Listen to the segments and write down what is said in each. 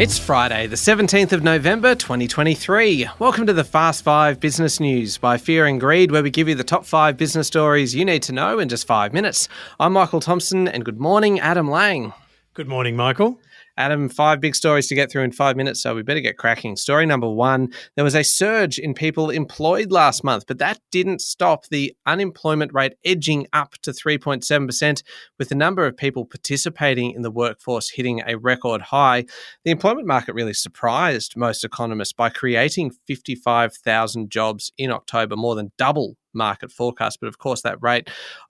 It's Friday, the 17th of November, 2023. Welcome to the Fast 5 Business News by Fear and Greed, where we give you the top 5 business stories you need to know in just 5 minutes. I'm Michael Thompson, and good morning, Adam Lang. Good morning, Michael. Adam, 5 big stories to get through in 5 minutes, so we better get cracking. Story number 1, there was a surge in people employed last month, but that didn't stop the unemployment rate edging up to 3.7%, with the number of people participating in the workforce hitting a record high. The employment market really surprised most economists by creating 55,000 jobs in October, more than double market forecast. But of course, that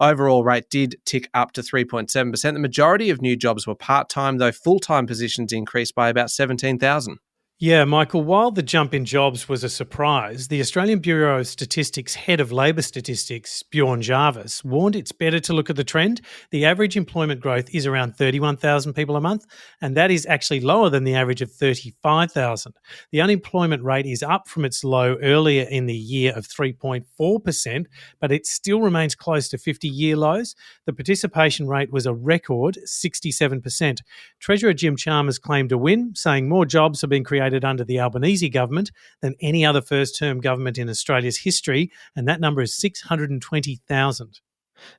overall rate did tick up to 3.7%. The majority of new jobs were part-time, though full-time positions increased by about 17,000. Yeah, Michael, while the jump in jobs was a surprise, the Australian Bureau of Statistics Head of Labour Statistics, Bjorn Jarvis, warned it's better to look at the trend. The average employment growth is around 31,000 people a month, and that is actually lower than the average of 35,000. The unemployment rate is up from its low earlier in the year of 3.4%, but it still remains close to 50-year lows. The participation rate was a record 67%. Treasurer Jim Chalmers claimed a win, saying more jobs have been created under the Albanese government than any other first-term government in Australia's history, and that number is 620,000.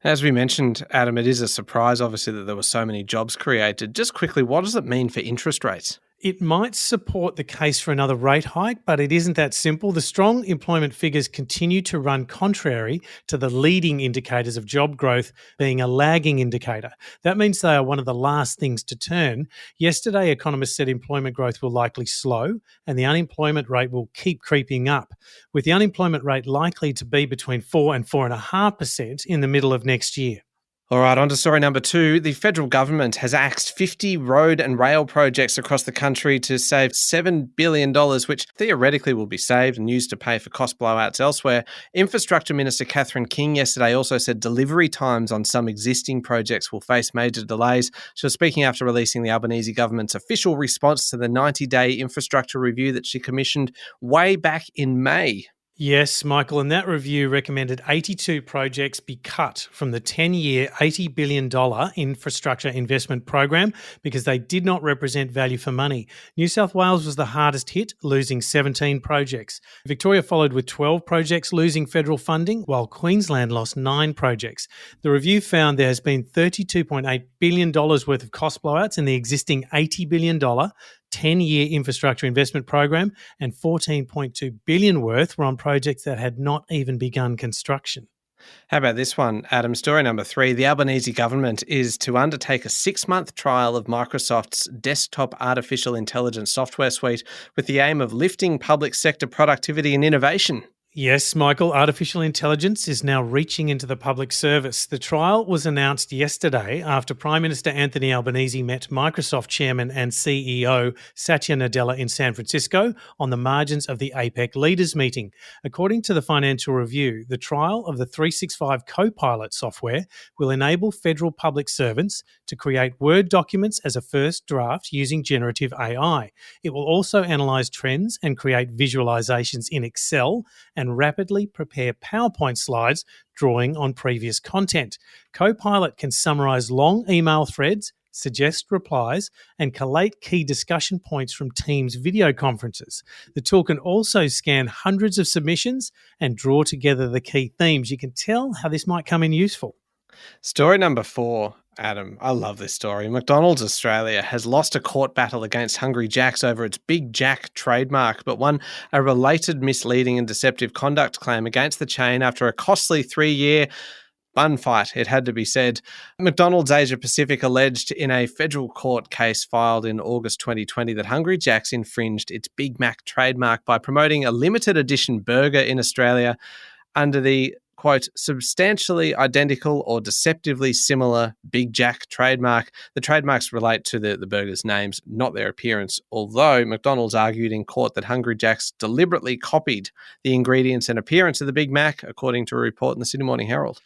As we mentioned, Adam, it is a surprise, obviously, that there were so many jobs created. Just quickly, what does it mean for interest rates? It might support the case for another rate hike, but it isn't that simple. The strong employment figures continue to run contrary to the leading indicators of job growth being a lagging indicator. That means they are one of the last things to turn. Yesterday, economists said employment growth will likely slow and the unemployment rate will keep creeping up, with the unemployment rate likely to be between 4 and 4.5% in the middle of next year. All right, on to story number 2. The federal government has axed 50 road and rail projects across the country to save $7 billion, which theoretically will be saved and used to pay for cost blowouts elsewhere. Infrastructure Minister Catherine King yesterday also said delivery times on some existing projects will face major delays. She was speaking after releasing the Albanese government's official response to the 90-day infrastructure review that she commissioned way back in May. Yes, Michael, and that review recommended 82 projects be cut from the 10-year $80 billion infrastructure investment program because they did not represent value for money. New South Wales was the hardest hit, losing 17 projects. Victoria followed with 12 projects losing federal funding, while Queensland lost 9 projects. The review found there has been $32.8 billion worth of cost blowouts in the existing $80 billion 10-year infrastructure investment program, and $14.2 billion worth were on projects that had not even begun construction. How about this one, Adam? Story number 3. The Albanese government is to undertake a 6-month trial of Microsoft's desktop artificial intelligence software suite with the aim of lifting public sector productivity and innovation. Yes, Michael, artificial intelligence is now reaching into the public service. The trial was announced yesterday after Prime Minister Anthony Albanese met Microsoft Chairman and CEO Satya Nadella in San Francisco on the margins of the APEC leaders meeting. According to the Financial Review, the trial of the 365 Copilot software will enable federal public servants to create Word documents as a first draft using generative AI. It will also analyse trends and create visualizations in Excel and rapidly prepare PowerPoint slides drawing on previous content. Copilot can summarise long email threads, suggest replies, and collate key discussion points from Teams video conferences. The tool can also scan hundreds of submissions and draw together the key themes. You can tell how this might come in useful. Story number 4. Adam, I love this story. McDonald's Australia has lost a court battle against Hungry Jack's over its Big Jack trademark, but won a related misleading and deceptive conduct claim against the chain after a costly 3-year bun fight, it had to be said. McDonald's Asia Pacific alleged in a federal court case filed in August 2020 that Hungry Jack's infringed its Big Mac trademark by promoting a limited edition burger in Australia under the quote, substantially identical or deceptively similar Big Jack trademark. The trademarks relate to the burgers' names, not their appearance, although McDonald's argued in court that Hungry Jack's deliberately copied the ingredients and appearance of the Big Mac, according to a report in the Sydney Morning Herald.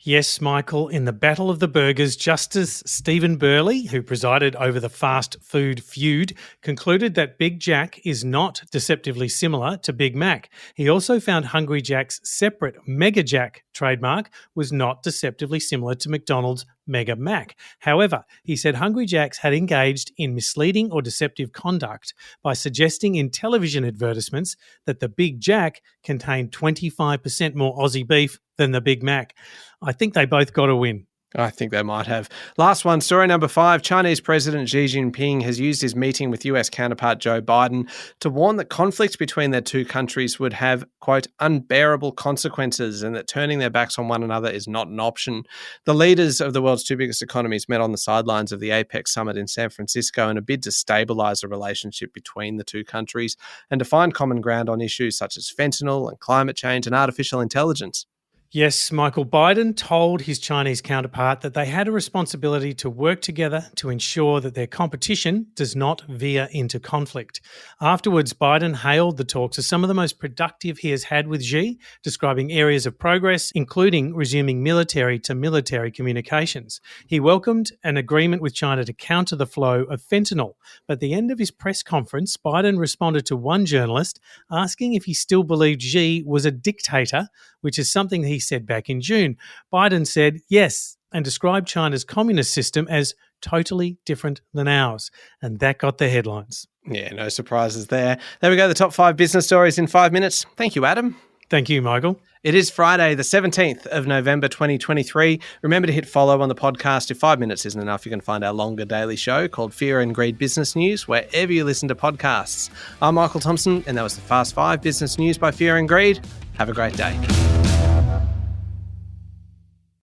Yes, Michael, in the Battle of the Burgers, Justice Stephen Burley, who presided over the fast food feud, concluded that Big Jack is not deceptively similar to Big Mac. He also found Hungry Jack's separate Mega Jack trademark was not deceptively similar to McDonald's Mega Mac. However, he said Hungry Jack's had engaged in misleading or deceptive conduct by suggesting in television advertisements that the Big Jack contained 25% more Aussie beef than the Big Mac. I think they both got a win. I think they might have. Last one, story number 5. Chinese President Xi Jinping has used his meeting with US counterpart Joe Biden to warn that conflict between their two countries would have, quote, unbearable consequences and that turning their backs on one another is not an option. The leaders of the world's two biggest economies met on the sidelines of the APEC summit in San Francisco in a bid to stabilise the relationship between the two countries and to find common ground on issues such as fentanyl and climate change and artificial intelligence. Yes, Michael Biden told his Chinese counterpart that they had a responsibility to work together to ensure that their competition does not veer into conflict. Afterwards, Biden hailed the talks as some of the most productive he has had with Xi, describing areas of progress, including resuming military-to-military communications. He welcomed an agreement with China to counter the flow of fentanyl. But at the end of his press conference, Biden responded to one journalist asking if he still believed Xi was a dictator, which is something he said back in June. Biden said yes and described China's communist system as totally different than ours. And that got the headlines. Yeah, no surprises there. There we go, the top 5 business stories in 5 minutes. Thank you, Adam. Thank you, Michael. It is Friday, the 17th of November 2023. Remember to hit follow on the podcast. If 5 minutes isn't enough, you can find our longer daily show called Fear and Greed Business News wherever you listen to podcasts. I'm Michael Thompson, and that was the Fast 5 Business News by Fear and Greed. Have a great day.